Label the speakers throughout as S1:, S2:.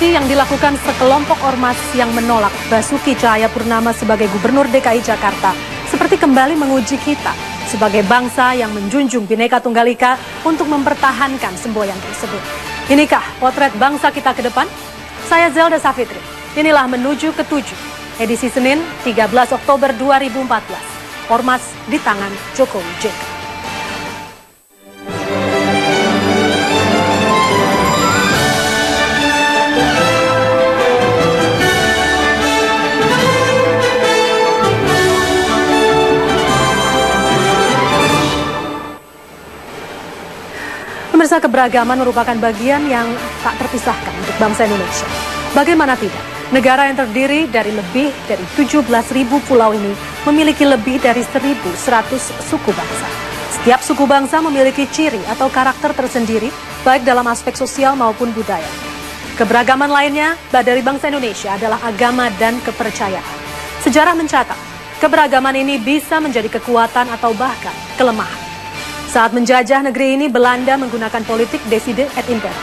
S1: aksi yang dilakukan sekelompok ormas yang menolak Basuki Cahayapurnama sebagai Gubernur DKI Jakarta seperti kembali menguji kita sebagai bangsa yang menjunjung Bhinneka Tunggal Ika untuk mempertahankan semboyan tersebut. Inikah potret bangsa kita ke depan? Saya Zelda Safitri. Inilah Menuju ke 7, edisi Senin 13 Oktober 2014. Ormas di tangan Jokowi JK. Pemirsa, keberagaman merupakan bagian yang tak terpisahkan untuk bangsa Indonesia. Bagaimana tidak, negara yang terdiri dari lebih dari 17.000 pulau ini memiliki lebih dari 1.100 suku bangsa. Setiap suku bangsa memiliki ciri atau karakter tersendiri, baik dalam aspek sosial maupun budaya. Keberagaman lainnya dari bangsa Indonesia adalah agama dan kepercayaan. Sejarah mencatat, keberagaman ini bisa menjadi kekuatan atau bahkan kelemahan. Saat menjajah negeri ini, Belanda menggunakan politik divide et impera.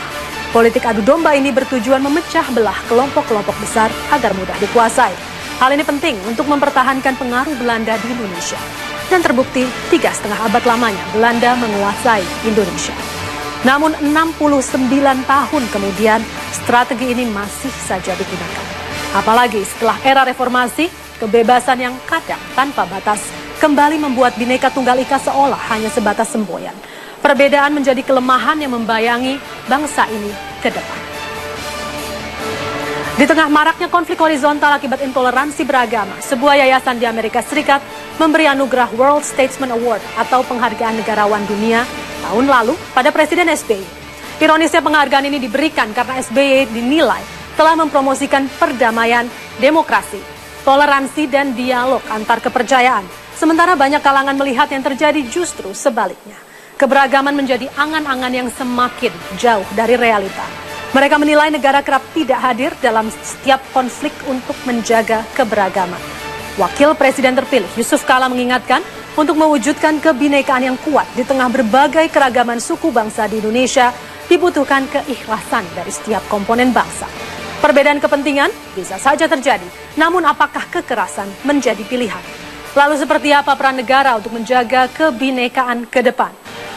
S1: Politik adu domba ini bertujuan memecah belah kelompok-kelompok besar agar mudah dikuasai. Hal ini penting untuk mempertahankan pengaruh Belanda di Indonesia. Dan terbukti 3,5 abad lamanya Belanda menguasai Indonesia. Namun 69 tahun kemudian, strategi ini masih saja digunakan. Apalagi setelah era reformasi, kebebasan yang kadang tanpa batas kembali membuat Bhinneka Tunggal Ika seolah hanya sebatas semboyan. Perbedaan menjadi kelemahan yang membayangi bangsa ini ke depan. Di tengah maraknya konflik horizontal akibat intoleransi beragama, sebuah yayasan di Amerika Serikat memberi anugerah World Statesman Award atau penghargaan negarawan dunia tahun lalu pada Presiden SBY. Ironisnya penghargaan ini diberikan karena SBY dinilai telah mempromosikan perdamaian, demokrasi, toleransi, dan dialog antar kepercayaan. Sementara banyak kalangan melihat yang terjadi justru sebaliknya. Keberagaman menjadi angan-angan yang semakin jauh dari realita. Mereka menilai negara kerap tidak hadir dalam setiap konflik untuk menjaga keberagaman. Wakil Presiden terpilih Yusuf Kala mengingatkan, untuk mewujudkan kebinekaan yang kuat di tengah berbagai keragaman suku bangsa di Indonesia, dibutuhkan keikhlasan dari setiap komponen bangsa. Perbedaan kepentingan bisa saja terjadi, namun apakah kekerasan menjadi pilihan? Lalu seperti apa peran negara untuk menjaga kebinekaan ke depan?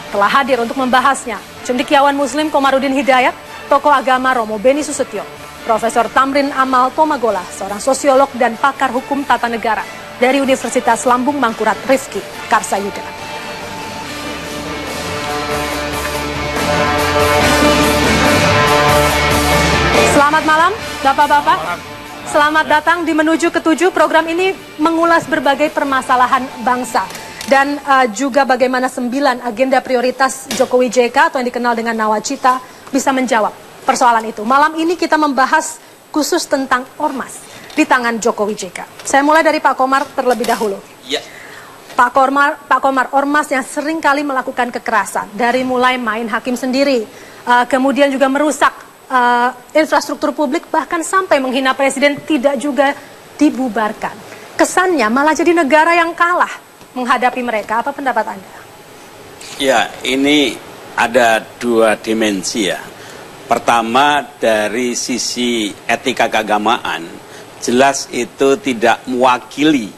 S1: Telah hadir untuk membahasnya cendekiawan Muslim Komarudin Hidayat, tokoh agama Romo Beni Susetio, Profesor Tamrin Amal Tomagola, seorang sosiolog dan pakar hukum tata negara dari Universitas Lambung Mangkurat Rifki Karsayuda. Selamat malam, Bapak-bapak. Selamat datang di Menuju ke 7. Program ini mengulas berbagai permasalahan bangsa dan juga bagaimana 9 agenda prioritas Jokowi JK atau yang dikenal dengan Nawacita bisa menjawab persoalan itu. Malam ini kita membahas khusus tentang ormas di tangan Jokowi JK. Saya mulai dari Pak Komar terlebih dahulu.
S2: Ya.
S1: Pak Komar, ormas yang sering kali melakukan kekerasan, dari mulai main hakim sendiri, kemudian juga merusak infrastruktur publik, bahkan sampai menghina presiden, tidak juga dibubarkan. Kesannya malah jadi negara yang kalah menghadapi mereka. Apa pendapat Anda?
S2: Ya, ini ada 2 dimensi ya. Pertama, dari sisi etika keagamaan, jelas itu tidak mewakili,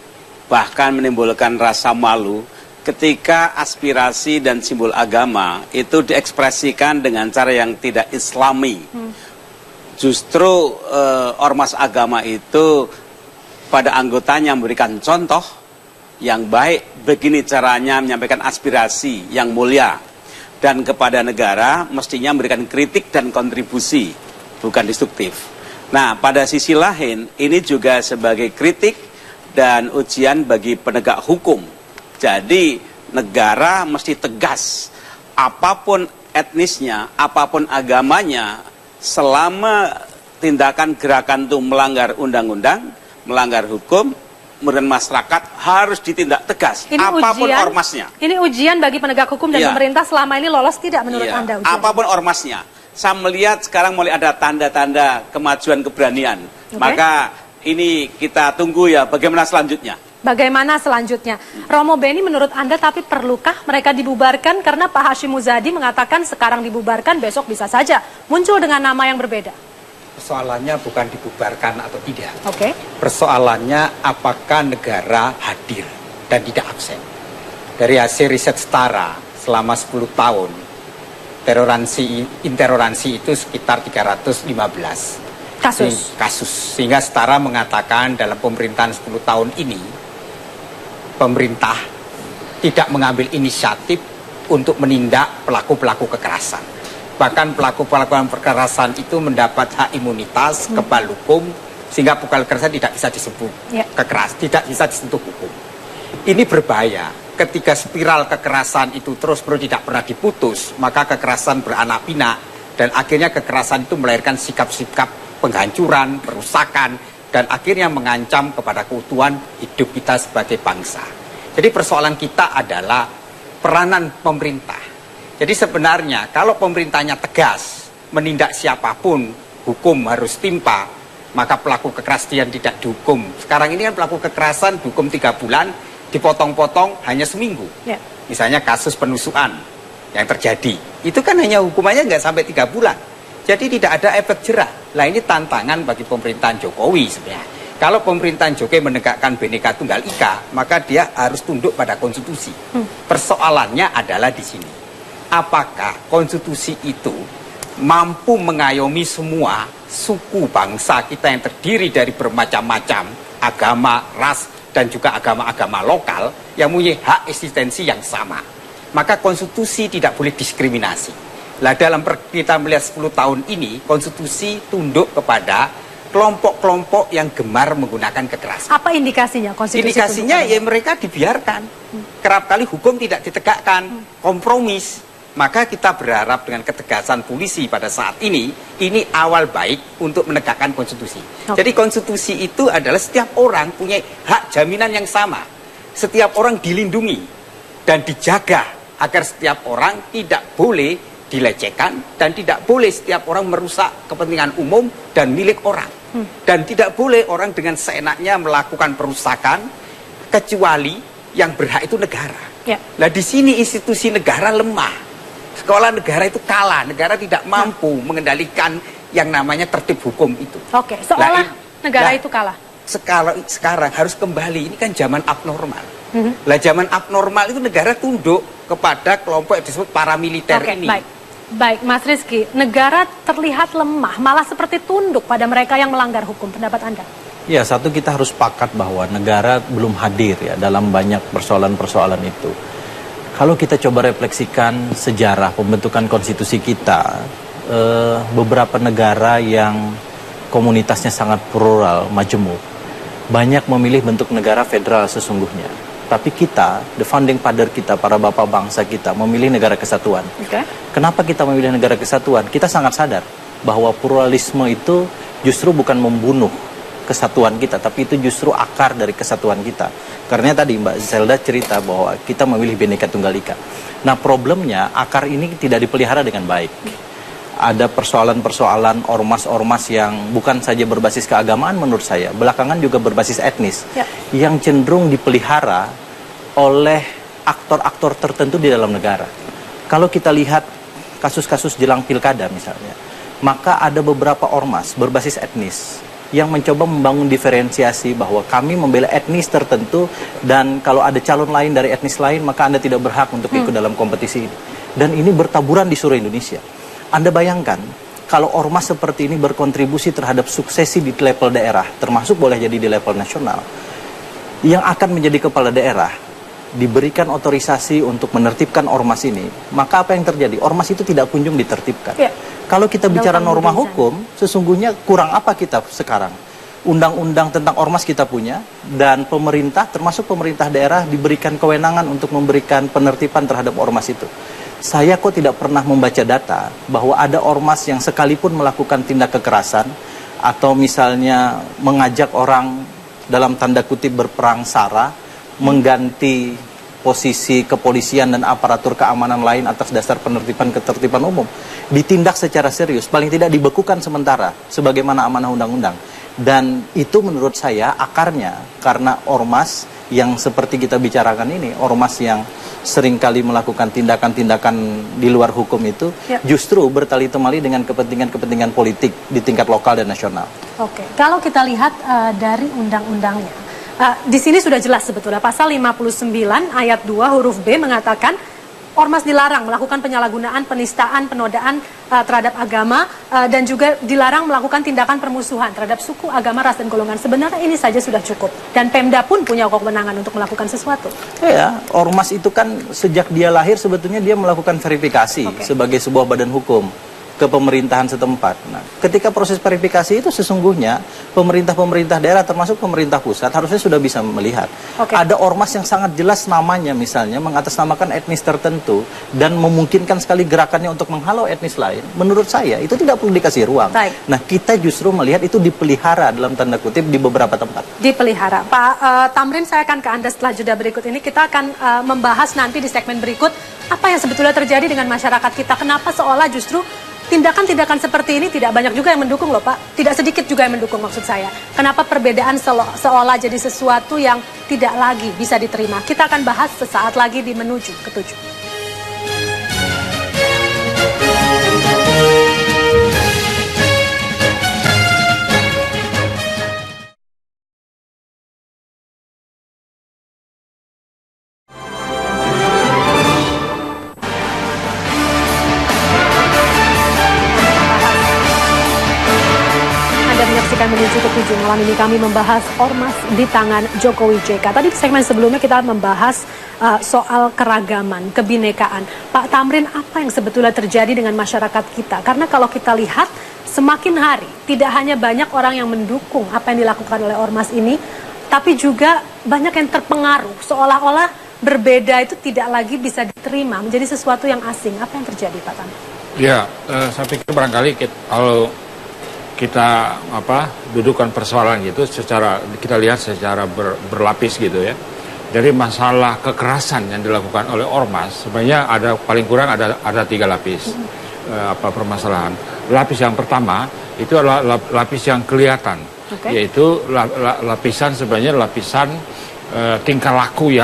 S2: bahkan menimbulkan rasa malu ketika aspirasi dan simbol agama itu diekspresikan dengan cara yang tidak islami. Justru ormas agama itu pada anggotanya memberikan contoh yang baik, begini caranya menyampaikan aspirasi yang mulia. Dan kepada negara mestinya memberikan kritik dan kontribusi, bukan destruktif. Nah, pada sisi lain ini juga sebagai kritik dan ujian bagi penegak hukum. Jadi negara mesti tegas, apapun etnisnya, apapun agamanya, selama tindakan gerakan itu melanggar undang-undang, melanggar hukum, kemudian masyarakat harus ditindak tegas,
S1: ini
S2: apapun
S1: ujian,
S2: ormasnya.
S1: Ini ujian bagi penegak hukum dan pemerintah selama ini lolos tidak menurut Anda? Ujian?
S2: Apapun ormasnya. Saya melihat sekarang mulai ada tanda-tanda kemajuan keberanian. Maka ini kita tunggu ya bagaimana selanjutnya.
S1: Bagaimana selanjutnya? Romo Beni, menurut Anda tapi perlukah mereka dibubarkan? Karena Pak Hashim Muzadi mengatakan sekarang dibubarkan, besok bisa saja muncul dengan nama yang berbeda.
S3: persoalannya bukan dibubarkan atau tidak.
S1: Oke.
S3: Persoalannya apakah negara hadir dan tidak absen. Dari hasil riset Setara selama 10 tahun, intoleransi itu sekitar 315 kasus. Sehingga Setara mengatakan dalam pemerintahan 10 tahun ini, pemerintah tidak mengambil inisiatif untuk menindak pelaku-pelaku kekerasan. Bahkan pelaku-pelaku kekerasan itu mendapat hak imunitas, kebal hukum, sehingga pelaku kekerasan tidak bisa disebut tidak bisa disentuh hukum. Ini berbahaya. Ketika spiral kekerasan itu terus-menerus tidak pernah diputus, maka kekerasan beranak pinak, dan akhirnya kekerasan itu melahirkan sikap-sikap penghancuran, perusakan, dan akhirnya mengancam kepada keutuhan hidup kita sebagai bangsa. Jadi persoalan kita adalah peranan pemerintah. Jadi sebenarnya kalau pemerintahnya tegas menindak siapapun, hukum harus timpa, maka pelaku kekerasan tidak dihukum. Sekarang ini kan pelaku kekerasan dihukum 3 bulan, dipotong-potong hanya seminggu. Misalnya kasus penusukan yang terjadi, itu kan hanya hukumannya nggak sampai 3 bulan. Jadi tidak ada efek jerah. Nah ini tantangan bagi pemerintahan Jokowi sebenarnya. Kalau pemerintahan Jokowi menegakkan Bhinneka Tunggal Ika, maka dia harus tunduk pada konstitusi. Persoalannya adalah di sini. Apakah konstitusi itu mampu mengayomi semua suku bangsa kita yang terdiri dari bermacam-macam agama, ras, dan juga agama-agama lokal yang mempunyai hak eksistensi yang sama. Maka konstitusi tidak boleh diskriminasi. Nah dalam kita melihat 10 tahun ini, konstitusi tunduk kepada kelompok-kelompok yang gemar menggunakan kekerasan.
S1: Apa indikasinya konstitusi?
S3: Indikasinya ya mereka dibiarkan. Kerap kali hukum tidak ditegakkan, kompromis. Maka kita berharap dengan ketegasan polisi pada saat ini awal baik untuk menegakkan konstitusi. Jadi konstitusi itu adalah setiap orang punya hak jaminan yang sama. Setiap orang dilindungi dan dijaga agar setiap orang tidak boleh dilecehkan dan tidak boleh setiap orang merusak kepentingan umum dan milik orang. Dan tidak boleh orang dengan seenaknya melakukan perusakan kecuali yang berhak itu negara. Nah di sini institusi negara lemah. Sekolah negara itu kalah, negara tidak mampu mengendalikan yang namanya tertib hukum itu.
S1: Oke, seolah negara itu kalah.
S3: Sekarang harus kembali, ini kan zaman abnormal. Lah zaman abnormal itu negara tunduk kepada kelompok yang disebut paramiliter ini.
S1: Baik, Mas Rizky, negara terlihat lemah, malah seperti tunduk pada mereka yang melanggar hukum. Pendapat Anda?
S4: Ya, satu kita harus sepakat bahwa negara belum hadir ya dalam banyak persoalan-persoalan itu. Kalau kita coba refleksikan sejarah pembentukan konstitusi kita, beberapa negara yang komunitasnya sangat plural, majemuk, banyak memilih bentuk negara federal sesungguhnya. Tapi kita, the founding father kita, para bapak bangsa kita, memilih negara kesatuan. Kenapa kita memilih negara kesatuan? Kita sangat sadar bahwa pluralisme itu justru bukan membunuh kesatuan kita, tapi itu justru akar dari kesatuan kita. Karena tadi Mbak Zelda cerita bahwa kita memilih Bhinneka Tunggal Ika. Nah problemnya akar ini tidak dipelihara dengan baik. Ada persoalan-persoalan ormas-ormas yang bukan saja berbasis keagamaan menurut saya, belakangan juga berbasis etnis, yang cenderung dipelihara oleh aktor-aktor tertentu di dalam negara. Kalau kita lihat kasus-kasus jelang pilkada misalnya, maka ada beberapa ormas berbasis etnis yang mencoba membangun diferensiasi bahwa kami membela etnis tertentu dan kalau ada calon lain dari etnis lain maka Anda tidak berhak untuk ikut dalam kompetisi ini. Dan ini bertaburan di seluruh Indonesia. Anda bayangkan kalau ormas seperti ini berkontribusi terhadap suksesi di level daerah, termasuk boleh jadi di level nasional, yang akan menjadi kepala daerah diberikan otorisasi untuk menertibkan ormas ini, maka apa yang terjadi? Ormas itu tidak kunjung ditertibkan. Kalau kita bicara norma hukum, sesungguhnya kurang apa kita sekarang? Undang-undang tentang ormas kita punya, dan pemerintah, termasuk pemerintah daerah, diberikan kewenangan untuk memberikan penertiban terhadap ormas itu. Saya kok tidak pernah membaca data bahwa ada ormas yang sekalipun melakukan tindak kekerasan, atau misalnya mengajak orang dalam tanda kutip berperang sara, mengganti posisi kepolisian dan aparatur keamanan lain atas dasar ketertiban umum, ditindak secara serius, paling tidak dibekukan sementara sebagaimana amanah undang-undang. Dan itu menurut saya akarnya karena ormas yang seperti kita bicarakan ini, ormas yang seringkali melakukan tindakan-tindakan di luar hukum itu justru bertali temali dengan kepentingan-kepentingan politik di tingkat lokal dan nasional.
S1: Oke, kalau kita lihat dari undang-undangnya, di sini sudah jelas sebetulnya pasal 59 ayat 2 huruf B mengatakan ormas dilarang melakukan penyalahgunaan, penistaan, penodaan terhadap agama dan juga dilarang melakukan tindakan permusuhan terhadap suku, agama, ras dan golongan. Sebenarnya ini saja sudah cukup dan Pemda pun punya kewenangan untuk melakukan sesuatu.
S4: Ya, ormas itu kan sejak dia lahir sebetulnya dia melakukan verifikasi sebagai sebuah badan hukum ke pemerintahan setempat. Nah, ketika proses verifikasi itu sesungguhnya pemerintah-pemerintah daerah termasuk pemerintah pusat harusnya sudah bisa melihat. Ada ormas yang sangat jelas namanya misalnya mengatasnamakan etnis tertentu dan memungkinkan sekali gerakannya untuk menghalau etnis lain. Menurut saya itu tidak perlu dikasih ruang. Nah, kita justru melihat itu dipelihara dalam tanda kutip di beberapa tempat. Dipelihara.
S1: Pak Tamrin, saya akan ke Anda setelah jeda berikut ini. Kita akan membahas nanti di segmen berikut apa yang sebetulnya terjadi dengan masyarakat kita. Kenapa seolah justru tindakan-tindakan seperti ini tidak banyak juga yang mendukung loh Pak. Tidak sedikit juga yang mendukung maksud saya. Kenapa perbedaan seolah jadi sesuatu yang tidak lagi bisa diterima. Kita akan bahas sesaat lagi di Menuju ke 7. Menuju ke 7. Malam ini kami membahas ormas di tangan Jokowi JK. Tadi di segmen sebelumnya kita membahas soal keragaman, kebinekaan. Pak Tamrin, apa yang sebetulnya terjadi dengan masyarakat kita? Karena kalau kita lihat semakin hari tidak hanya banyak orang yang mendukung apa yang dilakukan oleh ormas ini, tapi juga banyak yang terpengaruh. Seolah-olah berbeda itu tidak lagi bisa diterima, menjadi sesuatu yang asing. Apa yang terjadi Pak Tamrin?
S5: Ya, saya pikir barangkali kalau kita dudukkan persoalan gitu kita lihat secara berlapis gitu ya. Dari masalah kekerasan yang dilakukan oleh ormas sebenarnya paling kurang ada 3 lapis permasalahan. Lapis yang pertama itu adalah lapis yang kelihatan, yaitu lapisan tingkah laku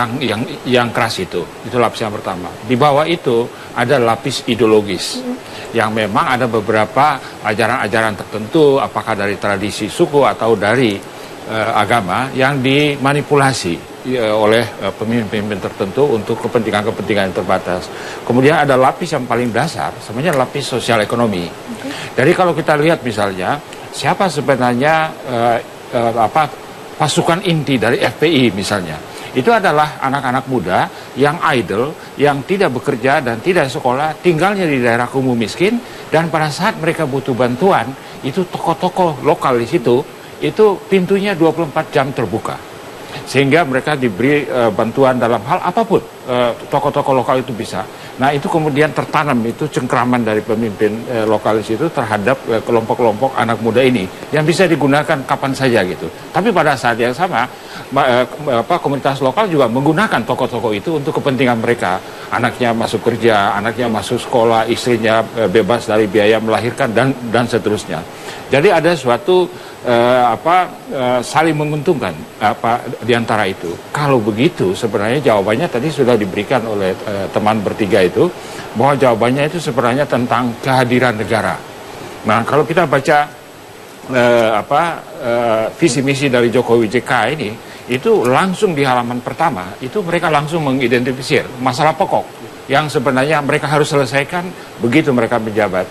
S5: yang keras itu lapis yang pertama. Di bawah itu ada lapis ideologis yang memang ada beberapa ajaran-ajaran tertentu, apakah dari tradisi suku atau dari agama yang dimanipulasi oleh pemimpin-pemimpin tertentu untuk kepentingan-kepentingan yang terbatas. Kemudian ada lapis yang paling dasar, sebenarnya lapis sosial ekonomi. Jadi kalau kita lihat misalnya siapa sebenarnya pasukan inti dari FPI misalnya, itu adalah anak-anak muda yang idle, yang tidak bekerja dan tidak sekolah, tinggalnya di daerah kumuh miskin, dan pada saat mereka butuh bantuan, itu tokoh-tokoh lokal di situ, itu pintunya 24 jam terbuka. Sehingga mereka diberi bantuan dalam hal apapun, tokoh-tokoh lokal itu bisa. Nah itu kemudian tertanam, itu cengkraman dari pemimpin lokalis itu terhadap kelompok-kelompok anak muda ini, yang bisa digunakan kapan saja gitu. Tapi pada saat yang sama, komunitas lokal juga menggunakan tokoh-tokoh itu untuk kepentingan mereka. Anaknya masuk kerja, anaknya masuk sekolah, istrinya bebas dari biaya melahirkan dan seterusnya. Jadi ada suatu saling menguntungkan di antara itu. Kalau begitu sebenarnya jawabannya tadi sudah diberikan oleh teman bertiga itu, bahwa jawabannya itu sebenarnya tentang kehadiran negara. Nah kalau kita baca visi misi dari Jokowi JK ini, itu langsung di halaman pertama itu mereka langsung mengidentifikasi masalah pokok yang sebenarnya mereka harus selesaikan begitu mereka menjabat.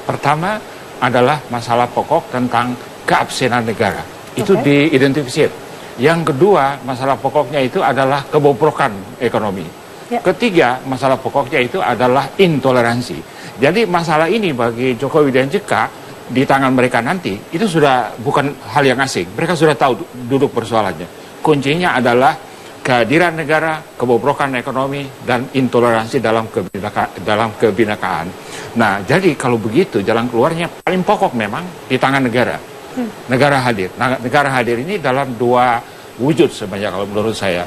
S5: Pertama adalah masalah pokok tentang keabsenan negara, itu diidentifikasi. Yang kedua, masalah pokoknya itu adalah kebobrokan ekonomi. Ketiga, masalah pokoknya itu adalah intoleransi. Jadi masalah ini bagi Jokowi dan JK di tangan mereka nanti, itu sudah bukan hal yang asing. Mereka sudah tahu duduk persoalannya. Kuncinya adalah kehadiran negara, kebobrokan ekonomi, dan intoleransi dalam kebinekaan. Nah, jadi kalau begitu jalan keluarnya paling pokok memang di tangan negara. Negara hadir. Nah, negara hadir ini dalam 2 wujud sebenarnya kalau menurut saya,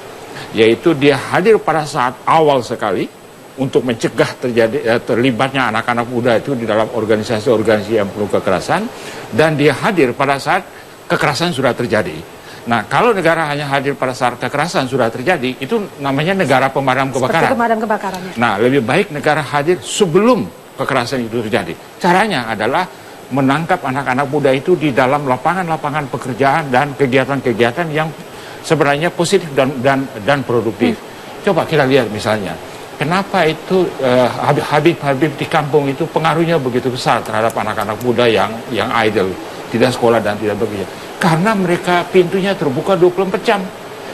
S5: yaitu dia hadir pada saat awal sekali untuk mencegah terlibatnya anak-anak muda itu di dalam organisasi-organisasi yang penuh kekerasan, dan dia hadir pada saat kekerasan sudah terjadi. Nah, kalau negara hanya hadir pada saat kekerasan sudah terjadi, itu namanya negara pemadam kebakaran.
S1: Seperti pemadam kebakarannya.
S5: Nah, lebih baik negara hadir sebelum kekerasan itu terjadi. Caranya adalah menangkap anak-anak muda itu di dalam lapangan-lapangan pekerjaan dan kegiatan-kegiatan yang sebenarnya positif dan produktif. Coba kita lihat misalnya, kenapa itu Habib di kampung itu pengaruhnya begitu besar terhadap anak-anak muda yang idle, tidak sekolah dan tidak bekerja. Karena mereka pintunya terbuka 24 jam.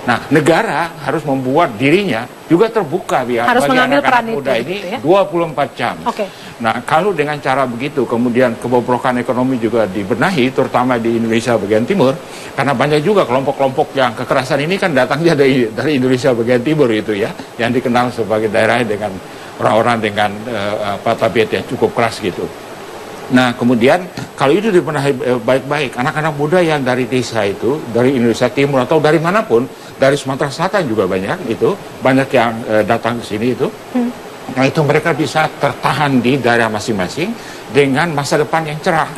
S5: Nah, negara harus membuat dirinya juga terbuka bagi anak-anak muda ini gitu ya? 24 jam.
S1: Okay.
S5: Nah, kalau dengan cara begitu, kemudian kebobrokan ekonomi juga dibenahi, terutama di Indonesia bagian timur, karena banyak juga kelompok-kelompok yang kekerasan ini kan datangnya dari Indonesia bagian timur itu ya, yang dikenal sebagai daerah dengan orang-orang dengan tabiat yang cukup keras gitu. Nah, kemudian kalau itu dibenahi baik-baik, anak-anak muda yang dari desa itu, dari Indonesia Timur atau dari manapun, dari Sumatera Selatan juga banyak itu, banyak yang datang ke sini itu. Nah, itu mereka bisa tertahan di daerah masing-masing dengan masa depan yang cerah.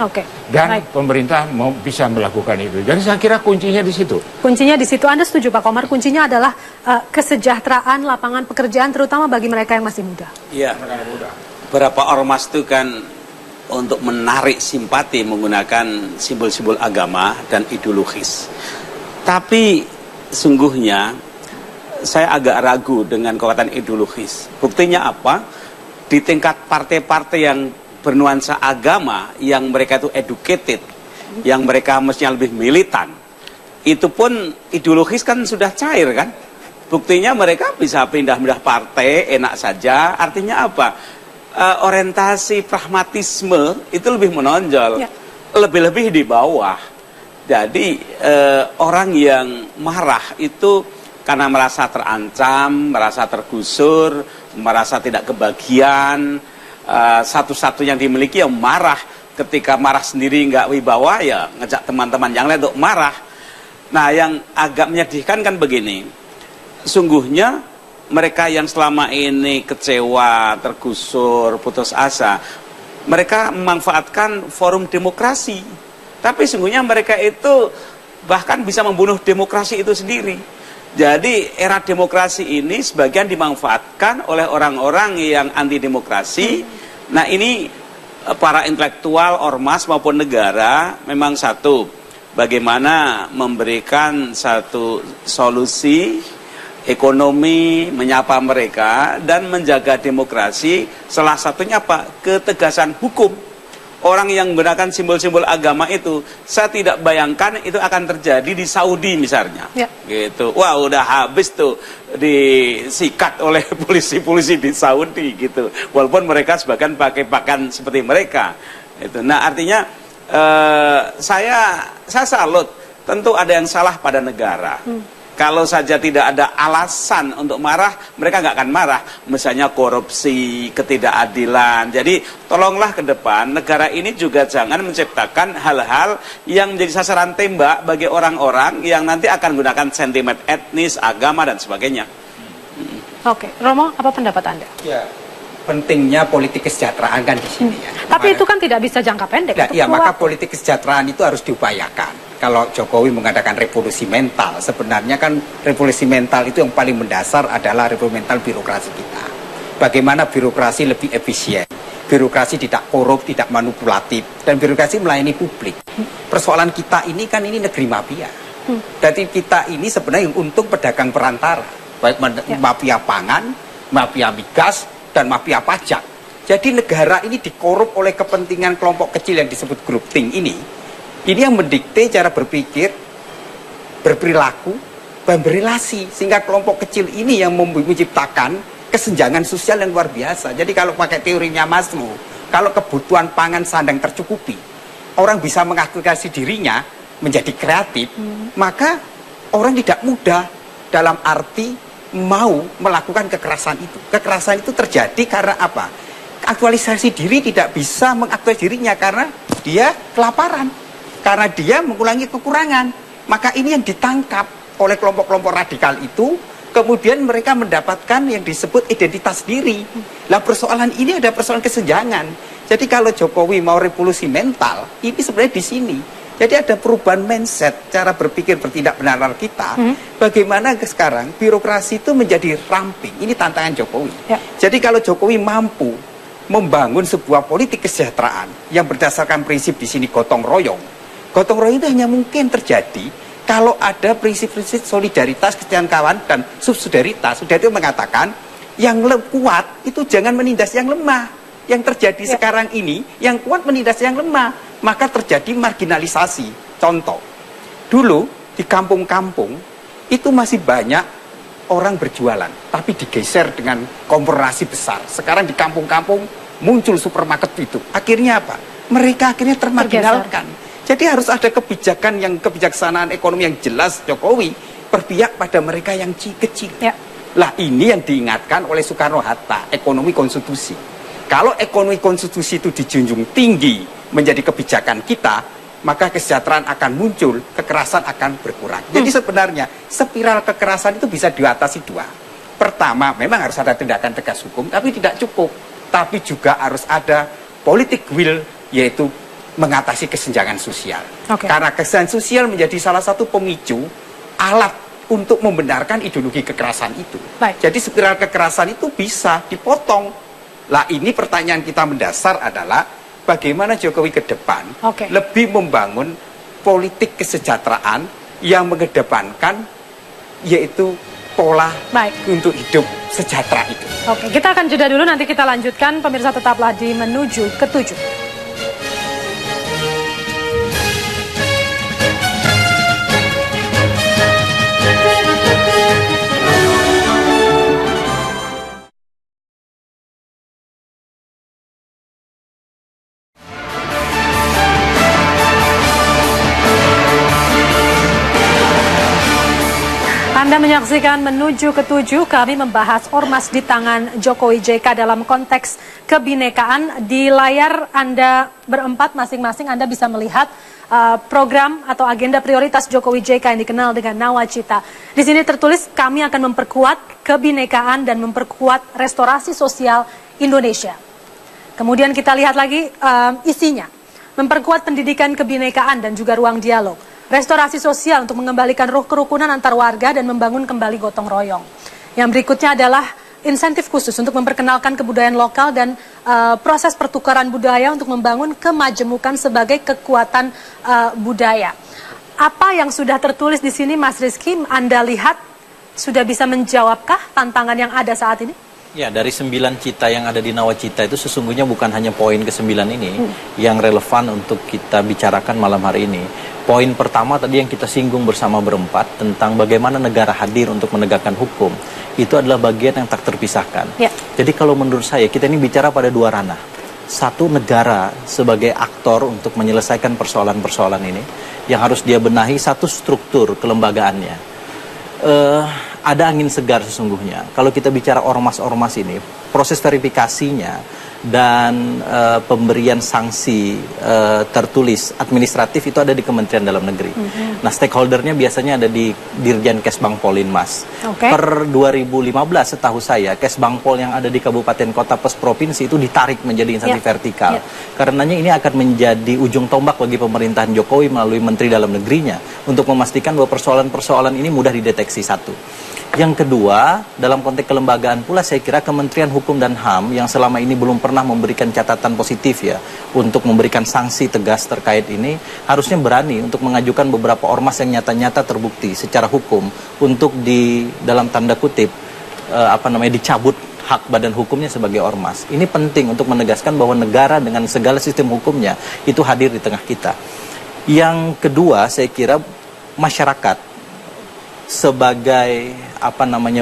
S5: Dan pemerintah bisa melakukan itu. Jadi saya kira kuncinya di situ.
S1: Kuncinya di situ. Anda setuju Pak Komar? Kuncinya adalah kesejahteraan lapangan pekerjaan terutama bagi mereka yang masih muda.
S2: Iya. Beberapa ormas itu kan untuk menarik simpati menggunakan simbol-simbol agama dan ideologis. Tapi sungguhnya saya agak ragu dengan kekuatan ideologis. Buktinya apa? Di tingkat partai-partai yang bernuansa agama, yang mereka itu educated, yang mereka mestinya lebih militan, itu pun ideologis kan sudah cair kan? Buktinya mereka bisa pindah-pindah partai, enak saja. Artinya apa? Orientasi pragmatisme itu lebih menonjol, lebih-lebih di bawah. Jadi orang yang marah itu karena merasa terancam, merasa tergusur, merasa tidak kebagian, satu-satunya yang dimiliki yang marah. Ketika marah sendiri nggak wibawa, ya ngejak teman-teman yang lain untuk marah. Nah, yang agak menyedihkan kan begini, sungguhnya mereka yang selama ini kecewa, tergusur, putus asa, mereka memanfaatkan forum demokrasi. Tapi sungguhnya mereka itu bahkan bisa membunuh demokrasi itu sendiri. Jadi era demokrasi ini sebagian dimanfaatkan oleh orang-orang yang anti demokrasi. Nah, ini para intelektual, ormas maupun negara memang satu, bagaimana memberikan satu solusi ekonomi, menyapa mereka dan menjaga demokrasi. Salah satunya apa? Ketegasan hukum. Orang yang menggunakan simbol-simbol agama itu, saya tidak bayangkan itu akan terjadi di Saudi misalnya. Gitu. Wah, udah habis tuh disikat oleh polisi-polisi di Saudi gitu. Walaupun mereka sebagian pakai pakaian seperti mereka. Itu. Nah, artinya saya salut. Tentu ada yang salah pada negara. Kalau saja tidak ada alasan untuk marah, mereka nggak akan marah. Misalnya korupsi, ketidakadilan. Jadi tolonglah ke depan, negara ini juga jangan menciptakan hal-hal yang menjadi sasaran tembak bagi orang-orang yang nanti akan menggunakan sentimen etnis, agama, dan sebagainya.
S1: Oke, Romo, apa pendapat Anda?
S3: Ya, pentingnya politik kesejahteraan kan di sini ya.
S1: Tapi itu kan tidak bisa jangka pendek.
S3: Nah, iya, maka politik kesejahteraan itu harus diupayakan. Kalau Jokowi mengadakan revolusi mental, sebenarnya kan revolusi mental itu yang paling mendasar adalah revolusi mental birokrasi kita. Bagaimana birokrasi lebih efisien, birokrasi tidak korup, tidak manipulatif, dan birokrasi melayani publik. Persoalan kita ini kan ini negeri mafia. Jadi kita ini sebenarnya untung pedagang perantara, baik mafia pangan, mafia migas, dan mafia pajak. Jadi negara ini dikorup oleh kepentingan kelompok kecil yang disebut grup think ini. Ini yang mendikte cara berpikir, berperilaku, dan berrelasi. Sehingga kelompok kecil ini yang menciptakan kesenjangan sosial yang luar biasa. Jadi kalau pakai teorinya Maslow, kalau kebutuhan pangan sandang tercukupi, orang bisa mengaktifasi dirinya menjadi kreatif, maka orang tidak mudah dalam arti mau melakukan kekerasan itu. Kekerasan itu terjadi karena apa? Aktualisasi diri tidak bisa mengaktualisasi dirinya karena dia kelaparan. Karena dia mengulangi kekurangan. Maka ini yang ditangkap oleh kelompok-kelompok radikal itu. Kemudian mereka mendapatkan yang disebut identitas diri. Lah persoalan ini ada persoalan kesenjangan. Jadi kalau Jokowi mau revolusi mental, ini sebenarnya di sini. Jadi ada perubahan mindset, cara berpikir bertindak benar kita. Bagaimana sekarang birokrasi itu menjadi ramping. Ini tantangan Jokowi. Ya. Jadi kalau Jokowi mampu membangun sebuah politik kesejahteraan yang berdasarkan prinsip di sini gotong royong. Gotong royong itu hanya mungkin terjadi kalau ada prinsip-prinsip solidaritas, kesejahteraan kawan, dan subsidiaritas. Sudah itu mengatakan yang kuat itu jangan menindas yang lemah. Yang terjadi sekarang ini, yang kuat menindas yang lemah, maka terjadi marginalisasi. Contoh, dulu di kampung-kampung itu masih banyak orang berjualan, tapi digeser dengan korporasi besar. Sekarang di kampung-kampung muncul supermarket itu. Akhirnya apa? Mereka akhirnya termarginalkan. Jadi harus ada kebijaksanaan ekonomi yang jelas. Jokowi berpihak pada mereka yang kecil. Ya. Lah ini yang diingatkan oleh Soekarno-Hatta, ekonomi konstitusi. Kalau ekonomi konstitusi itu dijunjung tinggi menjadi kebijakan kita, maka kesejahteraan akan muncul, kekerasan akan berkurang. Jadi sebenarnya spiral kekerasan itu bisa diatasi dua. Pertama, memang harus ada tindakan tegas hukum, tapi tidak cukup. Tapi juga harus ada politik will, yaitu mengatasi kesenjangan sosial. Karena kesenjangan sosial menjadi salah satu pemicu alat untuk membenarkan ideologi kekerasan itu. Jadi spiral kekerasan itu bisa dipotong. Lah ini pertanyaan kita mendasar adalah bagaimana Jokowi ke depan lebih membangun politik kesejahteraan yang mengedepankan yaitu pola untuk hidup sejahtera itu.
S1: Kita akan jeda dulu, nanti kita lanjutkan. Pemirsa tetaplah di Menuju ke 7. Anda menyaksikan Menuju ke 7, kami membahas ormas di tangan Jokowi JK dalam konteks kebinekaan. Di layar Anda berempat masing-masing Anda bisa melihat program atau agenda prioritas Jokowi JK yang dikenal dengan Nawacita. Di sini tertulis kami akan memperkuat kebinekaan dan memperkuat restorasi sosial Indonesia. Kemudian kita lihat lagi isinya, memperkuat pendidikan kebinekaan dan juga ruang dialog. Restorasi sosial untuk mengembalikan ruh kerukunan antar warga dan membangun kembali gotong royong. Yang berikutnya adalah insentif khusus untuk memperkenalkan kebudayaan lokal dan proses pertukaran budaya untuk membangun kemajemukan sebagai kekuatan budaya. Apa yang sudah tertulis di sini, Mas Rizky, Anda lihat sudah bisa menjawabkah tantangan yang ada saat ini?
S4: Ya, dari 9 cita yang ada di Nawacita itu sesungguhnya bukan hanya poin ke-9 ini yang relevan untuk kita bicarakan malam hari ini. Poin pertama tadi yang kita singgung bersama berempat tentang bagaimana negara hadir untuk menegakkan hukum. Itu adalah bagian yang tak terpisahkan. Ya. Jadi kalau menurut saya kita ini bicara pada dua ranah. Satu, negara sebagai aktor untuk menyelesaikan persoalan-persoalan ini yang harus dia benahi. Satu, struktur kelembagaannya. Ada angin segar sesungguhnya. Kalau kita bicara ormas-ormas ini, proses verifikasinya dan pemberian sanksi tertulis administratif itu ada di Kementerian Dalam Negeri. Nah, stakeholdernya biasanya ada di Dirjen Kesbangpol Linmas. Per 2015 setahu saya, Kesbangpol yang ada di kabupaten kota plus provinsi itu ditarik menjadi instansi vertikal. Karenanya ini akan menjadi ujung tombak bagi pemerintahan Jokowi melalui Menteri Dalam Negerinya untuk memastikan bahwa persoalan-persoalan ini mudah dideteksi. Satu. Yang kedua, dalam konteks kelembagaan pula saya kira Kementerian Hukum dan HAM yang selama ini belum pernah memberikan catatan positif ya untuk memberikan sanksi tegas terkait ini, harusnya berani untuk mengajukan beberapa ormas yang nyata-nyata terbukti secara hukum untuk dalam tanda kutip dicabut hak badan hukumnya sebagai ormas. Ini penting untuk menegaskan bahwa negara dengan segala sistem hukumnya itu hadir di tengah kita. Yang kedua, saya kira masyarakat sebagai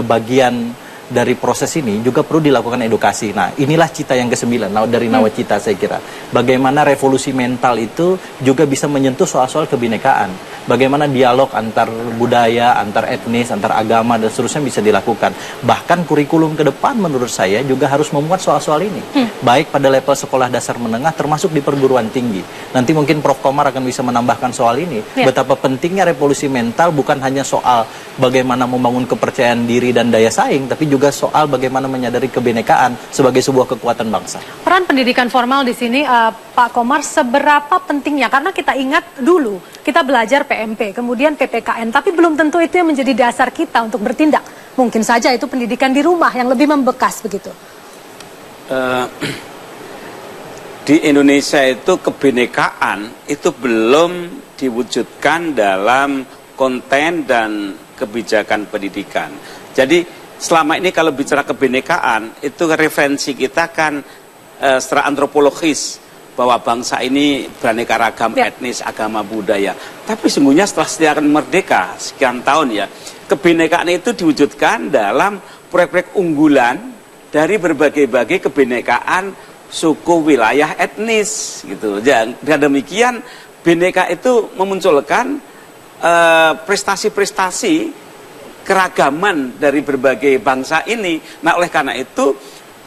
S4: bagian dari proses ini juga perlu dilakukan edukasi. Nah, inilah cita yang ke-9 dari Nawacita saya kira. Bagaimana revolusi mental itu juga bisa menyentuh soal-soal kebinekaan. Bagaimana dialog antar budaya, antar etnis, antar agama dan seterusnya bisa dilakukan. Bahkan kurikulum ke depan menurut saya juga harus memuat soal-soal ini. Baik pada level sekolah dasar menengah termasuk di perguruan tinggi. Nanti mungkin Prof. Komar akan bisa menambahkan soal ini. Betapa pentingnya revolusi mental bukan hanya soal bagaimana membangun kepercayaan diri dan daya saing, tapi juga soal bagaimana menyadari kebinekaan sebagai sebuah kekuatan bangsa.
S1: Peran pendidikan formal di sini, Pak Komar, seberapa pentingnya? Karena kita ingat dulu, kita belajar PMP, kemudian PPKN, tapi belum tentu itu yang menjadi dasar kita untuk bertindak. Mungkin saja itu pendidikan di rumah yang lebih membekas begitu.
S2: Di Indonesia itu kebinekaan itu belum diwujudkan dalam konten dan kebijakan pendidikan. Jadi selama ini kalau bicara kebinekaan itu referensi kita kan secara antropologis bahwa bangsa ini beraneka ragam etnis, agama, budaya. Tapi sesungguhnya setelah setiap merdeka sekian tahun ya, kebinekaan itu diwujudkan dalam proyek-proyek unggulan dari berbagai-bagai kebinekaan suku, wilayah, etnis gitu. Dan demikian Bhinneka itu memunculkan prestasi-prestasi keragaman dari berbagai bangsa ini. Nah, oleh karena itu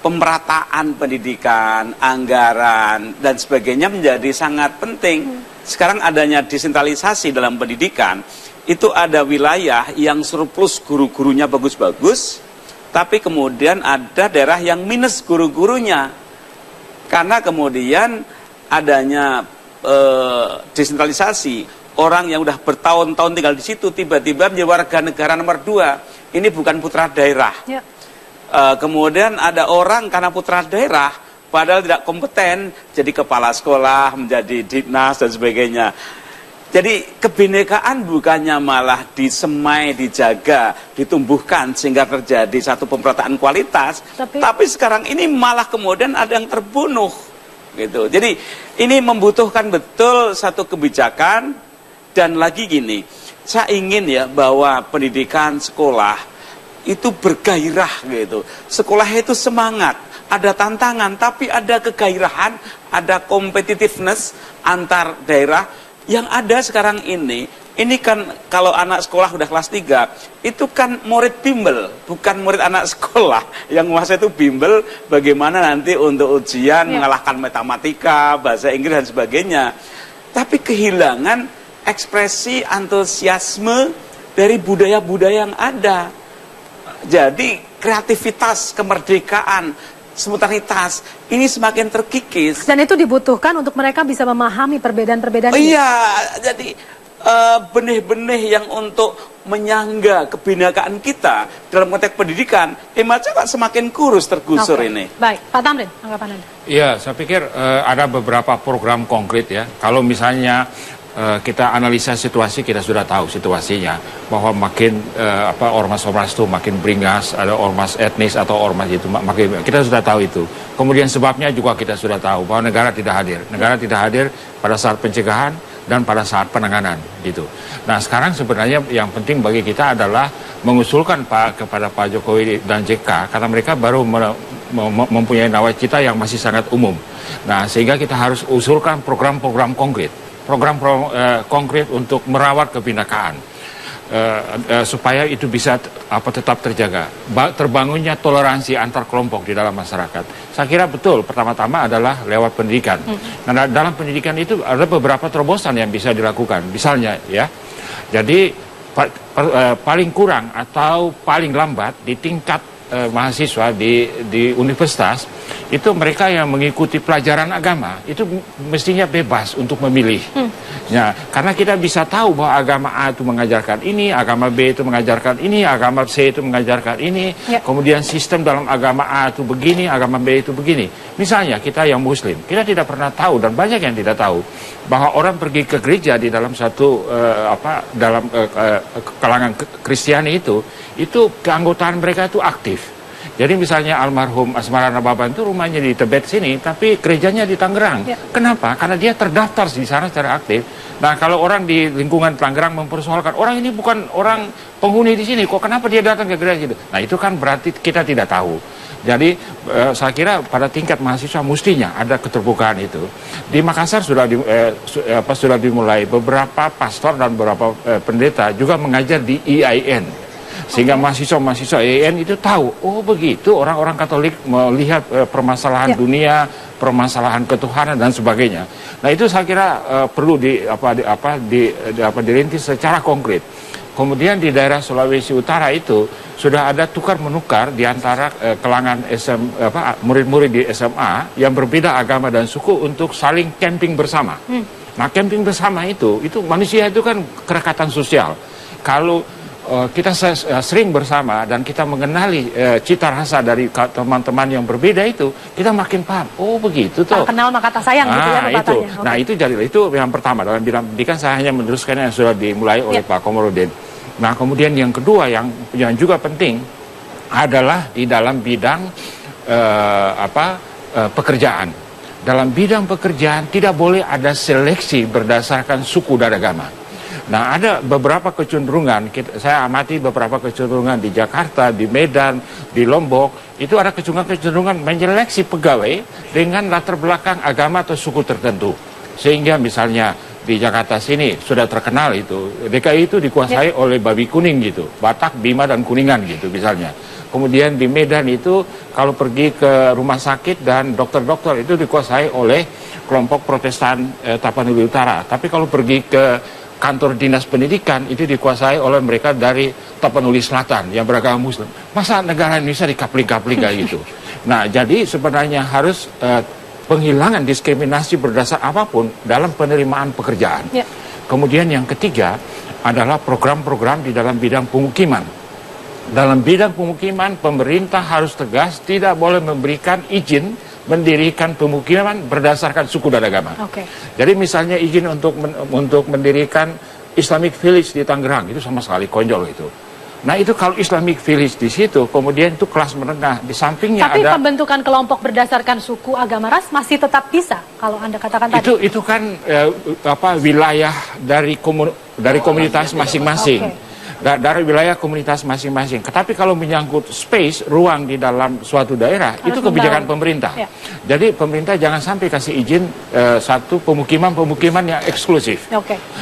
S2: pemerataan pendidikan, anggaran dan sebagainya menjadi sangat penting. Sekarang adanya desentralisasi dalam pendidikan, itu ada wilayah yang surplus guru-gurunya bagus-bagus, tapi kemudian ada daerah yang minus guru-gurunya. Karena kemudian adanya desentralisasi, orang yang udah bertahun-tahun tinggal di situ tiba-tiba menjadi warga negara nomor 2. Ini bukan putra daerah. Ya. Kemudian ada orang karena putra daerah padahal tidak kompeten jadi kepala sekolah, menjadi dinas dan sebagainya. Jadi kebinekaan bukannya malah disemai, dijaga, ditumbuhkan sehingga terjadi satu pemerataan kualitas, tapi sekarang ini malah kemudian ada yang terbunuh gitu. Jadi ini membutuhkan betul satu kebijakan. Dan lagi gini, saya ingin ya bahwa pendidikan sekolah itu bergairah gitu. Sekolah itu semangat, ada tantangan, tapi ada kegairahan, ada competitiveness antar daerah. Yang ada sekarang ini kan kalau anak sekolah udah kelas 3, itu kan murid bimbel, bukan murid anak sekolah. Yang menguasai itu bimbel bagaimana nanti untuk ujian mengalahkan matematika, bahasa Inggris dan sebagainya. Tapi kehilangan ekspresi antusiasme dari budaya-budaya yang ada. Jadi kreativitas, kemerdekaan, spontanitas ini semakin terkikis.
S1: Dan itu dibutuhkan untuk mereka bisa memahami perbedaan-perbedaan ini.
S2: Iya, jadi benih-benih yang untuk menyangga kebinekaan kita dalam konteks pendidikan, kok semakin kurus tergusur ini.
S1: Baik, Pak Tamrin, anggapan Anda?
S5: Iya, saya pikir ada beberapa program konkret ya. Kalau misalnya kita analisa situasi, kita sudah tahu situasinya bahwa makin ormas-ormas itu makin beringas, ada ormas etnis atau ormas itu makin, kita sudah tahu itu. Kemudian sebabnya juga kita sudah tahu bahwa negara tidak hadir. Negara tidak hadir pada saat pencegahan dan pada saat penanganan gitu. Nah, sekarang sebenarnya yang penting bagi kita adalah mengusulkan kepada Pak Jokowi dan JK karena mereka baru mempunyai nawacita yang masih sangat umum. Nah, sehingga kita harus usulkan program-program konkret. Program konkret untuk merawat kebinekaan supaya itu bisa tetap terjaga, terbangunnya toleransi antar kelompok di dalam masyarakat. Saya kira betul pertama-tama adalah lewat pendidikan. Nah, dalam pendidikan itu ada beberapa terobosan yang bisa dilakukan. Misalnya ya, jadi paling kurang atau paling lambat di tingkat mahasiswa di universitas itu mereka yang mengikuti pelajaran agama itu mestinya bebas untuk memilih. Ya, karena kita bisa tahu bahwa agama A itu mengajarkan ini, agama B itu mengajarkan ini, agama C itu mengajarkan ini. Kemudian sistem dalam agama A itu begini, agama B itu begini. Misalnya kita yang Muslim, kita tidak pernah tahu dan banyak yang tidak tahu bahwa orang pergi ke gereja di dalam satu dalam kalangan Kristiani itu keanggotaan mereka itu aktif. Jadi misalnya almarhum Asmarana Baban itu rumahnya di Tebet sini, tapi gerejanya di Tangerang. Kenapa? Karena dia terdaftar di sana secara aktif. Nah, kalau orang di lingkungan Tangerang mempersoalkan, orang ini bukan orang penghuni di sini, kok kenapa dia datang ke gereja itu? Nah, itu kan berarti kita tidak tahu. Jadi saya kira pada tingkat mahasiswa mestinya ada keterbukaan itu. Di Makassar sudah dimulai beberapa pastor dan beberapa pendeta juga mengajar di IAIN. Sehingga mahasiswa-mahasiswa IAIN itu tahu, oh begitu orang-orang Katolik melihat permasalahan dunia, permasalahan ketuhanan dan sebagainya. Nah, itu saya kira perlu dirintis secara konkret. Kemudian di daerah Sulawesi Utara itu sudah ada tukar-menukar di antara kalangan murid-murid di SMA yang berbeda agama dan suku untuk saling camping bersama. Nah, camping bersama itu manusia itu kan kerekatan sosial. Kalau kita sering bersama dan kita mengenali cita rasa dari teman-teman yang berbeda itu, kita makin paham. Oh begitu tuh.
S1: Kenal maka tak sayang gitu ya pepatahnya.
S5: Okay. Nah itu yang pertama dalam bidang pendidikan. Saya hanya meneruskan yang sudah dimulai oleh Pak Komarudin. Nah kemudian yang kedua yang juga penting adalah di dalam bidang pekerjaan. Dalam bidang pekerjaan tidak boleh ada seleksi berdasarkan suku dan agama. Nah ada beberapa kecenderungan, saya amati beberapa kecenderungan di Jakarta, di Medan, di Lombok, itu ada kecenderungan menyeleksi pegawai dengan latar belakang agama atau suku tertentu. Sehingga misalnya di Jakarta sini sudah terkenal itu, DKI itu dikuasai oleh babi kuning gitu, Batak, Bima, dan Kuningan gitu misalnya. Kemudian di Medan itu kalau pergi ke rumah sakit dan dokter-dokter itu dikuasai oleh kelompok Protestan Tapanuli Utara. Tapi kalau pergi ke kantor dinas pendidikan itu dikuasai oleh mereka dari Tapanuli Selatan yang beragama Muslim. Masa negara Indonesia dikapling-kapling kayak gitu? Nah, jadi sebenarnya harus penghilangan diskriminasi berdasar apapun dalam penerimaan pekerjaan. Kemudian yang ketiga adalah program-program di dalam bidang pemukiman. Dalam bidang pemukiman, pemerintah harus tegas tidak boleh memberikan izin mendirikan pemukiman berdasarkan suku dan agama. Jadi misalnya izin untuk mendirikan Islamic Village di Tangerang itu sama sekali konyol itu. Nah itu kalau Islamic Village di situ, kemudian itu kelas menengah di sampingnya
S1: tapi
S5: ada. Tapi
S1: pembentukan kelompok berdasarkan suku, agama, ras masih tetap bisa kalau Anda katakan tadi.
S5: Itu kan wilayah dari komunitas masing-masing. Dari wilayah komunitas masing-masing. Tetapi kalau menyangkut space, ruang di dalam suatu daerah, harus itu kebijakan pemerintah. Jadi pemerintah jangan sampai kasih izin satu pemukiman yang eksklusif.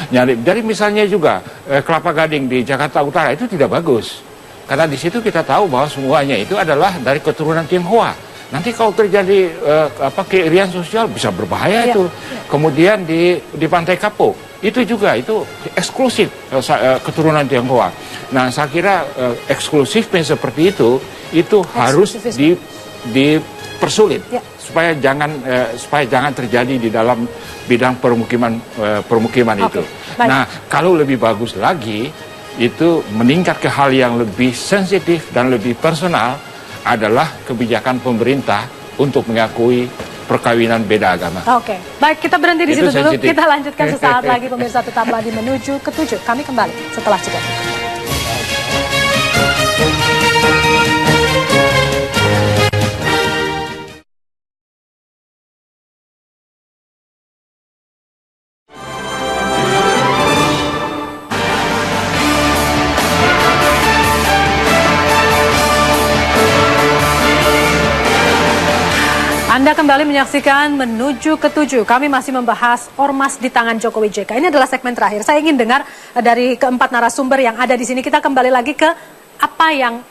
S5: Jadi misalnya juga Kelapa Gading di Jakarta Utara itu tidak bagus. Karena di situ kita tahu bahwa semuanya itu adalah dari keturunan Tionghoa. Nanti kalau terjadi keirian sosial bisa berbahaya itu. Kemudian di Pantai Kapuk itu juga itu eksklusif keturunan Tionghoa. Nah saya kira eksklusifnya seperti itu harus dipersulit supaya jangan terjadi di dalam bidang pemukiman itu. Nah kalau lebih bagus lagi itu meningkat ke hal yang lebih sensitif dan lebih personal adalah kebijakan pemerintah untuk mengakui perkawinan beda agama.
S1: Baik, kita berhenti di situ dulu. Kita lanjutkan sesaat lagi, pemirsa. Tetaplah di Menuju ke-7. Kami kembali setelah jeda. Anda kembali menyaksikan Menuju ke-7. Kami masih membahas ormas di tangan Jokowi JK. Ini adalah segmen terakhir. Saya ingin dengar dari keempat narasumber yang ada di sini. Kita kembali lagi ke apa yang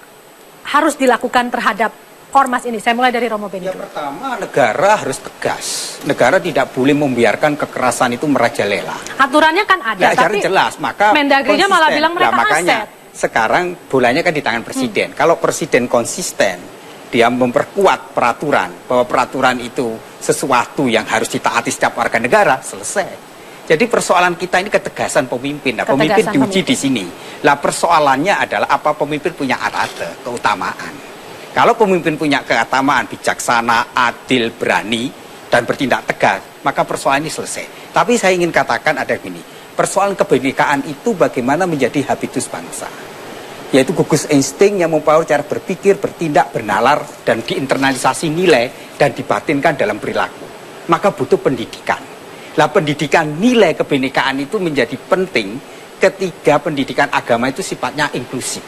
S1: harus dilakukan terhadap ormas ini. Saya mulai dari Romo Beni.
S3: Yang pertama, negara harus tegas. Negara tidak boleh membiarkan kekerasan itu merajalela.
S1: Aturannya kan ada, tapi
S3: jelas. Maka
S1: Mendagrinya malah bilang mereka
S3: makanya,
S1: aset.
S3: Sekarang bolanya kan di tangan presiden. Kalau presiden konsisten, dia memperkuat peraturan, bahwa peraturan itu sesuatu yang harus ditaati setiap warga negara, selesai. Jadi persoalan kita ini ketegasan pemimpin. Nah, pemimpin diuji di sini. Lah persoalannya adalah apa pemimpin punya keutamaan. Kalau pemimpin punya keutamaan, bijaksana, adil, berani, dan bertindak tegas, maka persoalan ini selesai. Tapi saya ingin katakan ada gini, persoalan kebinekaan itu bagaimana menjadi habitus bangsa. Yaitu gugus insting yang mempengaruhi cara berpikir, bertindak, bernalar, dan diinternalisasi nilai dan dibatinkan dalam perilaku. Maka butuh pendidikan. Lah pendidikan nilai kebinekaan itu menjadi penting ketika pendidikan agama itu sifatnya inklusif.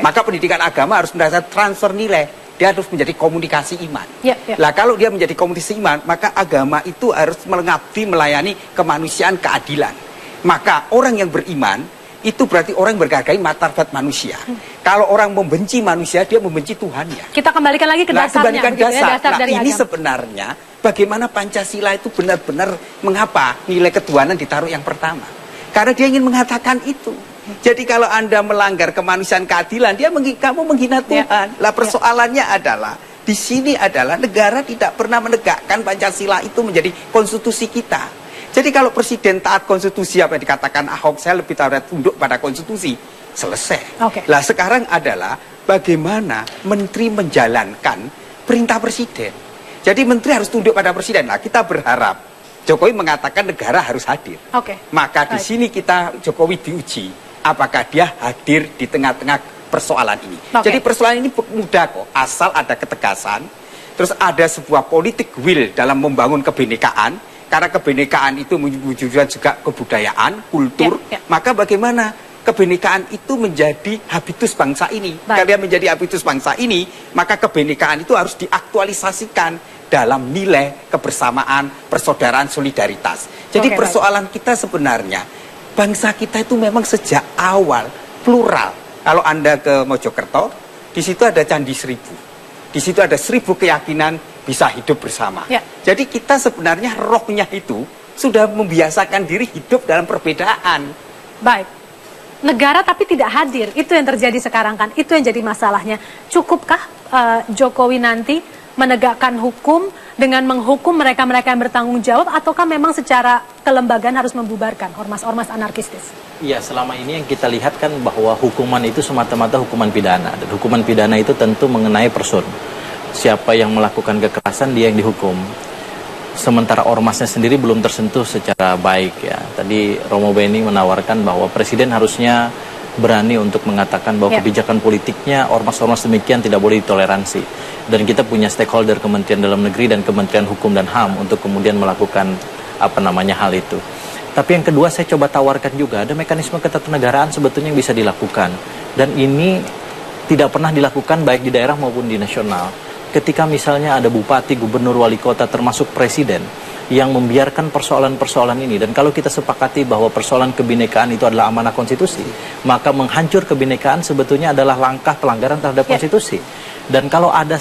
S3: Maka pendidikan agama harus mendasar transfer nilai. Dia harus menjadi komunikasi iman. Lah kalau dia menjadi komunikasi iman, maka agama itu harus mengabdi melayani kemanusiaan, keadilan. Maka orang yang beriman itu berarti orang yang menghargai martabat manusia. Kalau orang membenci manusia, dia membenci Tuhannya.
S1: Kita kembalikan lagi ke dasarnya.
S3: Dasar dari ini agama. Sebenarnya bagaimana Pancasila itu benar-benar mengapa nilai ketuhanan ditaruh yang pertama. Karena dia ingin mengatakan itu.
S6: Jadi kalau Anda melanggar kemanusiaan keadilan, kamu menghina Tuhan. Lah persoalannya adalah di sini adalah negara tidak pernah menegakkan Pancasila itu menjadi konstitusi kita. Jadi kalau presiden taat konstitusi, apa yang dikatakan Ahok, saya lebih taat tunduk pada konstitusi, selesai. Lah sekarang adalah bagaimana menteri menjalankan perintah presiden. Jadi menteri harus tunduk pada presiden. Nah, kita berharap Jokowi mengatakan negara harus hadir. Maka di sini Jokowi diuji apakah dia hadir di tengah-tengah persoalan ini. Jadi persoalan ini mudah kok, asal ada ketegasan, terus ada sebuah politik will dalam membangun kebinekaan, karena kebinekaan itu mewujudkan juga kebudayaan, kultur, maka bagaimana kebinekaan itu menjadi habitus bangsa ini. Kalau menjadi habitus bangsa ini, maka kebinekaan itu harus diaktualisasikan dalam nilai kebersamaan, persaudaraan, solidaritas. Jadi persoalan kita sebenarnya, bangsa kita itu memang sejak awal plural. Kalau Anda ke Mojokerto, di situ ada Candi Seribu. Di situ ada 1000 keyakinan bisa hidup bersama. Jadi kita sebenarnya rohnya itu sudah membiasakan diri hidup dalam perbedaan.
S1: Baik. Negara tapi tidak hadir, itu yang terjadi sekarang kan, itu yang jadi masalahnya. Cukupkah Jokowi nanti menegakkan hukum dengan menghukum mereka-mereka yang bertanggung jawab, ataukah memang secara kelembagaan harus membubarkan ormas-ormas anarkistis?
S4: Iya, selama ini yang kita lihat kan bahwa hukuman itu semata-mata hukuman pidana, dan hukuman pidana itu tentu mengenai person. Siapa yang melakukan kekerasan dia yang dihukum. Sementara ormasnya sendiri belum tersentuh secara baik ya. Tadi Romo Beni menawarkan bahwa presiden harusnya berani untuk mengatakan bahwa kebijakan politiknya ormas-ormas demikian tidak boleh ditoleransi. Dan kita punya stakeholder Kementerian Dalam Negeri dan Kementerian Hukum dan HAM untuk kemudian melakukan hal itu. Tapi yang kedua saya coba tawarkan juga ada mekanisme ketatanegaraan sebetulnya yang bisa dilakukan. Dan ini tidak pernah dilakukan baik di daerah maupun di nasional. Ketika misalnya ada bupati, gubernur, wali kota termasuk presiden yang membiarkan persoalan-persoalan ini, dan kalau kita sepakati bahwa persoalan kebinekaan itu adalah amanah konstitusi, maka menghancur kebinekaan sebetulnya adalah langkah pelanggaran terhadap konstitusi. Dan kalau ada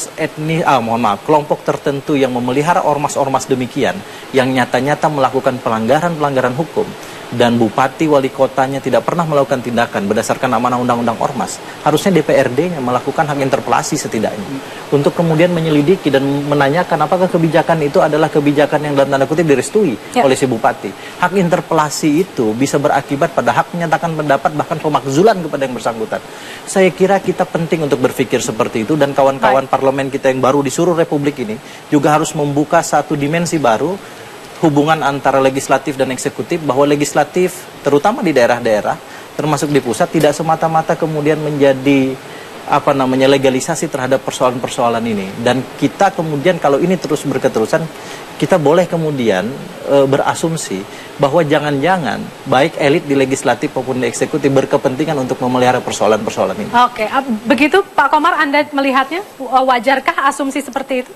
S4: kelompok tertentu yang memelihara ormas-ormas demikian, yang nyata-nyata melakukan pelanggaran-pelanggaran hukum, dan bupati wali kotanya tidak pernah melakukan tindakan berdasarkan amanah undang-undang ormas, harusnya DPRD yang melakukan hak interpelasi setidaknya untuk kemudian menyelidiki dan menanyakan apakah kebijakan itu adalah kebijakan yang dalam tanda kutip direstui oleh si bupati. Hak interpelasi itu bisa berakibat pada hak menyatakan pendapat, bahkan pemakzulan kepada yang bersangkutan. Saya kira kita penting untuk berpikir seperti itu, dan kawan-kawan parlemen kita yang baru di seluruh republik ini juga harus membuka satu dimensi baru hubungan antara legislatif dan eksekutif, bahwa legislatif terutama di daerah-daerah termasuk di pusat tidak semata-mata kemudian menjadi legalisasi terhadap persoalan-persoalan ini. Dan kita kemudian kalau ini terus berketerusan, kita boleh kemudian berasumsi bahwa jangan-jangan baik elit di legislatif maupun di eksekutif berkepentingan untuk memelihara persoalan-persoalan ini.
S1: Oke, begitu Pak Komar, Anda melihatnya wajarkah asumsi seperti itu?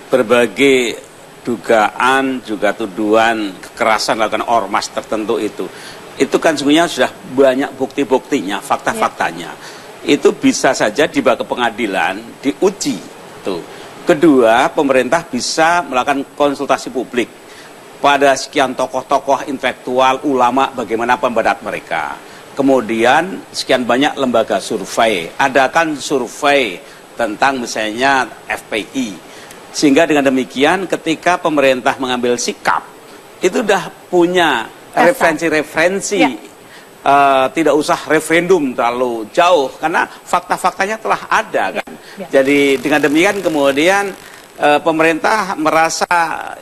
S2: Berbagai dugaan, juga tuduhan kekerasan dilakukan ormas tertentu itu kan sebenarnya sudah banyak bukti-buktinya, fakta-faktanya. Itu bisa saja dibawa ke pengadilan, diuji. Tuh. Kedua, pemerintah bisa melakukan konsultasi publik pada sekian tokoh-tokoh intelektual, ulama, bagaimana pendapat mereka. Kemudian sekian banyak lembaga survei, adakan survei tentang misalnya FPI. Sehingga dengan demikian ketika pemerintah mengambil sikap, itu sudah punya referensi-referensi, tidak usah referendum terlalu jauh, karena fakta-faktanya telah ada kan. Jadi dengan demikian kemudian pemerintah merasa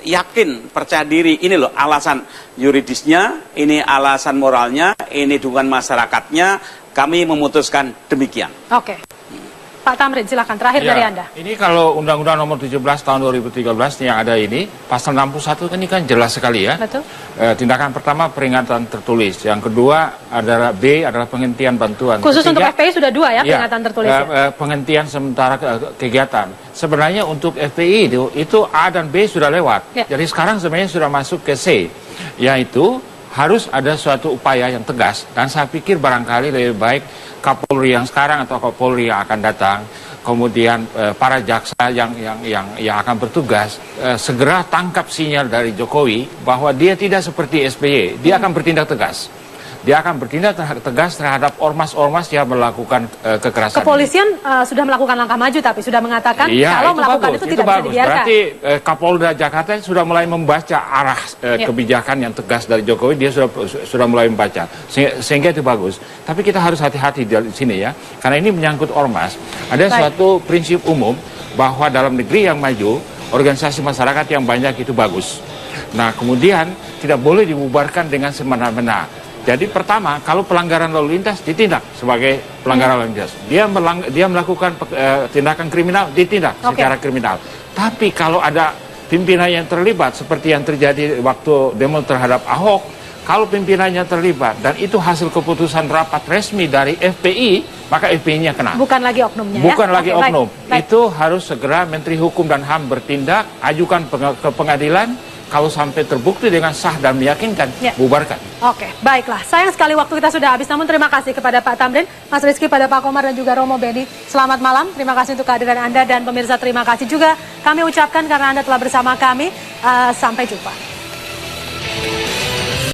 S2: yakin, percaya diri, ini loh alasan yuridisnya, ini alasan moralnya, ini dukungan masyarakatnya, kami memutuskan demikian.
S1: Oke. Pak Tamrin, silakan terakhir dari Anda.
S5: Ini kalau Undang-Undang Nomor 17 tahun 2013 yang ada ini, pasal 61 ini kan jelas sekali ya.
S1: Betul.
S5: Tindakan pertama peringatan tertulis, yang kedua adalah B adalah penghentian bantuan.
S1: Khusus untuk FPI sudah 2 ya peringatan tertulis.
S5: Penghentian sementara kegiatan. Sebenarnya untuk FPI itu A dan B sudah lewat. Jadi sekarang sebenarnya sudah masuk ke C, yaitu harus ada suatu upaya yang tegas, dan saya pikir barangkali lebih baik Kapolri yang sekarang atau Kapolri yang akan datang, kemudian para jaksa yang akan bertugas segera tangkap sinyal dari Jokowi bahwa dia tidak seperti SBY, dia akan bertindak tegas. dia akan bertindak tegas terhadap ormas-ormas yang melakukan kekerasan.
S1: Kepolisian sudah melakukan langkah maju, tapi sudah mengatakan kalau melakukan itu tidak bisa dibiarkan.
S5: Berarti Kapolda Jakarta sudah mulai membaca arah kebijakan yang tegas dari Jokowi, dia sudah mulai membaca, sehingga itu bagus. Tapi kita harus hati-hati di sini ya, karena ini menyangkut ormas. Ada suatu prinsip umum bahwa dalam negeri yang maju, organisasi masyarakat yang banyak itu bagus. Nah, kemudian tidak boleh dibubarkan dengan semena-mena. Jadi pertama, kalau pelanggaran lalu lintas ditindak sebagai pelanggaran lalu lintas. Dia melakukan tindakan kriminal, ditindak secara kriminal. Tapi kalau ada pimpinan yang terlibat seperti yang terjadi waktu demo terhadap Ahok, kalau pimpinannya terlibat dan itu hasil keputusan rapat resmi dari FPI, maka FPI-nya kena.
S1: Bukan lagi oknumnya.
S5: Bukan lagi oknum. Itu harus segera Menteri Hukum dan HAM bertindak, ajukan ke pengadilan. Kalau sampai terbukti dengan sah dan meyakinkan, bubarkan.
S1: Oke, baiklah. Sayang sekali waktu kita sudah habis. Namun terima kasih kepada Pak Tamrin, Mas Rizky, pada Pak Komar dan juga Romo Beni. Selamat malam. Terima kasih untuk kehadiran Anda dan pemirsa. Terima kasih juga kami ucapkan karena Anda telah bersama kami. Sampai jumpa.